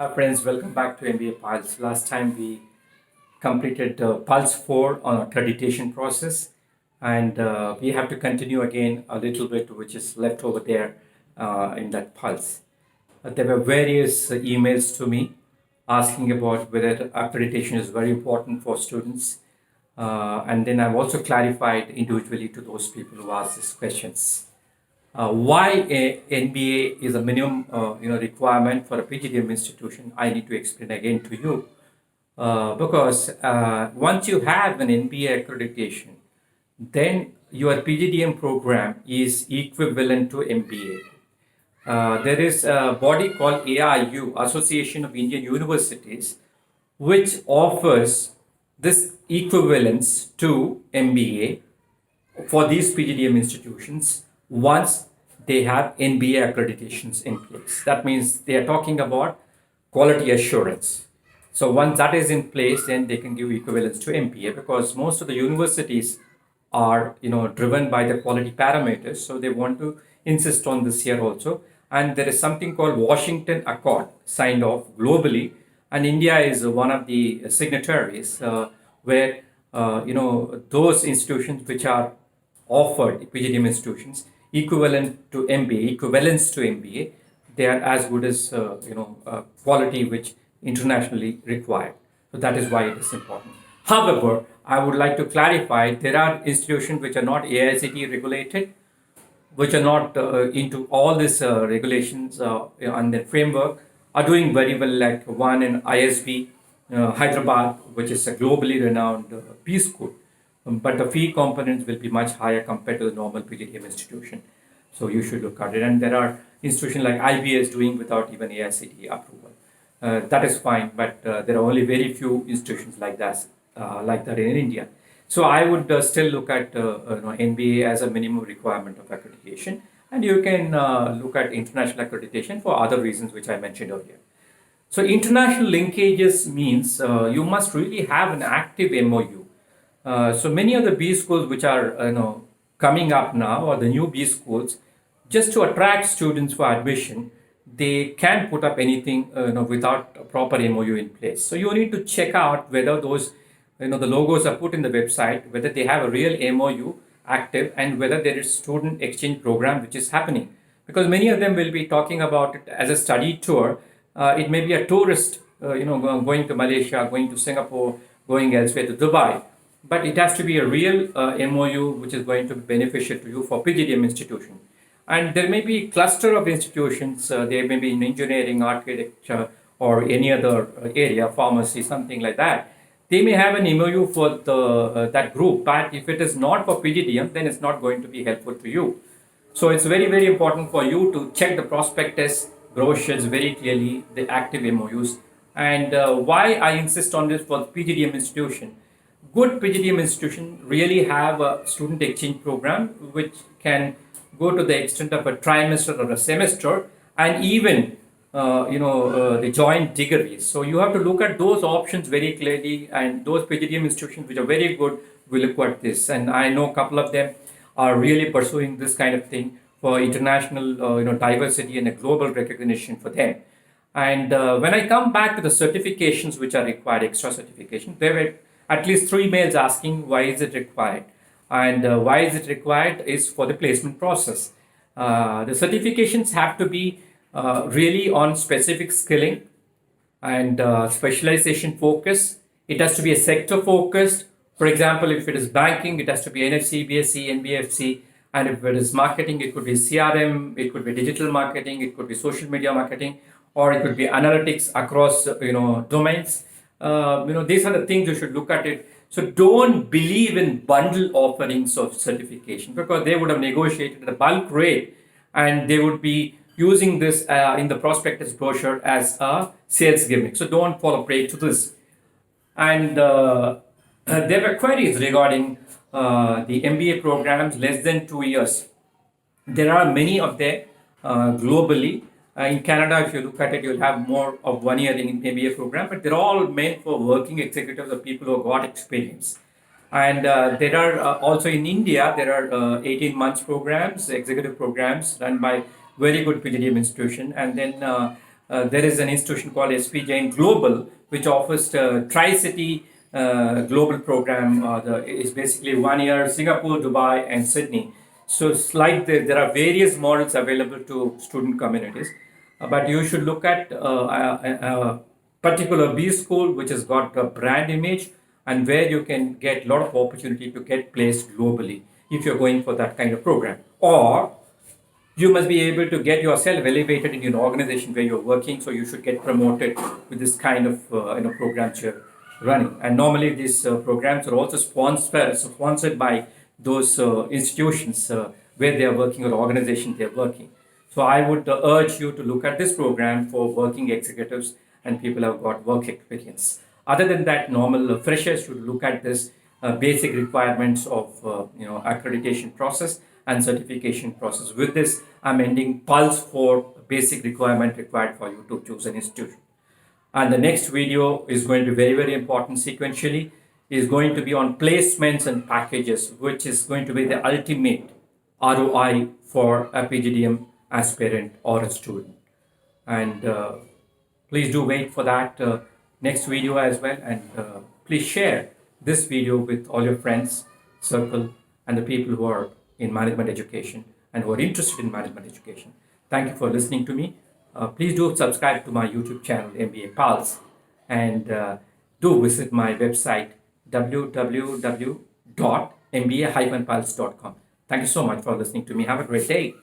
Hi friends, welcome back to MBA Pulse. Last time we completed Pulse 4 on accreditation process, and we have to continue again a little bit which is left over there in that Pulse. There were various emails to me asking about whether accreditation is very important for students. And then I've also clarified individually to those people who asked these questions. Why a NBA is a minimum requirement for a PGDM institution, I need to explain again to you. Because once you have an NBA accreditation, then your PGDM program is equivalent to MBA. There is a body called AIU, Association of Indian Universities, which offers this equivalence to MBA for these PGDM institutions once they have NBA accreditations in place. That means they are talking about quality assurance. So once that is in place, then they can give equivalence to MBA because most of the universities are driven by the quality parameters. So they want to insist on this here also. And there is something called Washington Accord signed off globally, and India is one of the signatories where those institutions which are offered PGDM institutions equivalent to MBA, equivalence to MBA, they are as good as quality which internationally required. So that is why it is important. However, I would like to clarify there are institutions which are not AICTE regulated, which are not into all these regulations and the framework, are doing very well, like one in ISB Hyderabad, which is a globally renowned P school. But the fee components will be much higher compared to the normal PGDM institution. So you should look at it. And there are institutions like IBS doing without even AICTE approval. That is fine, but there are only very few institutions like that in India. So I would still look at NBA as a minimum requirement of accreditation, and you can look at international accreditation for other reasons which I mentioned earlier. So international linkages means you must really have an active MOU. So many of the B schools which are coming up now, or the new B schools, just to attract students for admission, they can put up anything without a proper MOU in place. So you need to check out whether those the logos are put in the website, whether they have a real MOU active, and whether there is student exchange program which is happening. Because many of them will be talking about it as a study tour. It may be a tourist, going to Malaysia, going to Singapore, going elsewhere to Dubai. But it has to be a real MOU which is going to be beneficial to you for PGDM institution. And there may be a cluster of institutions, there may be in engineering, architecture, or any other area, pharmacy, something like that. They may have an MOU for that group, but if it is not for PGDM, then it's not going to be helpful to you. So it's very, very important for you to check the prospectus, brochures very clearly, the active MOUs. And why I insist on this for PGDM institution. Good PGDM institution really have a student exchange program which can go to the extent of a trimester or a semester, and even the joint degrees. So you have to look at those options very clearly, and those PGDM institutions which are very good will look at this. And I know a couple of them are really pursuing this kind of thing for international diversity and a global recognition for them. And when I come back to the certifications which are required, extra certification, there were at least 3 mails asking why is it required. And why is it required is for the placement process. The certifications have to be really on specific skilling and specialization focus. It has to be a sector focused. For example, if it is banking, it has to be NFC, BSc, NBFC. And if it is marketing, it could be CRM, it could be digital marketing, it could be social media marketing, or it could be analytics across domains. These are the things you should look at it. So don't believe in bundle offerings of certification, because they would have negotiated a bulk rate and they would be using this in the prospectus brochure as a sales gimmick. So don't fall prey to this. And there were queries regarding the MBA programs less than 2 years. There are many of them globally. In Canada, if you look at it, you'll have more of 1 year in MBA program, but they're all meant for working executives or people who have got experience. And there are also in India, there are 18 months programs, executive programs run by very good PGDM institution. And then there is an institution called SP Jain Global, which offers the Tri-City global program. It's basically 1 year, Singapore, Dubai, and Sydney. So it's like there are various models available to student communities, but you should look at a particular B school which has got a brand image and where you can get a lot of opportunity to get placed globally if you're going for that kind of program. Or you must be able to get yourself elevated in an organization where you're working, so you should get promoted with this kind of programs you're running. And normally these programs are also sponsored by those institutions where they are working or organization they are working. So I would urge you to look at this program for working executives and people who have got work experience. Other than that, normal freshers should look at this basic requirements of accreditation process and certification process. With this, I'm ending Pulse for basic requirement required for you to choose an institution. And the next video is going to be very, very important sequentially, is going to be on placements and packages, which is going to be the ultimate ROI for a PGDM aspirant or a student. And please do wait for that next video as well. And please share this video with all your friends, circle, and the people who are in management education and who are interested in management education. Thank you for listening to me. Please do subscribe to my YouTube channel, MBA Pulse, and do visit my website, www.mba-pulse.com. Thank you so much for listening to me. Have a great day.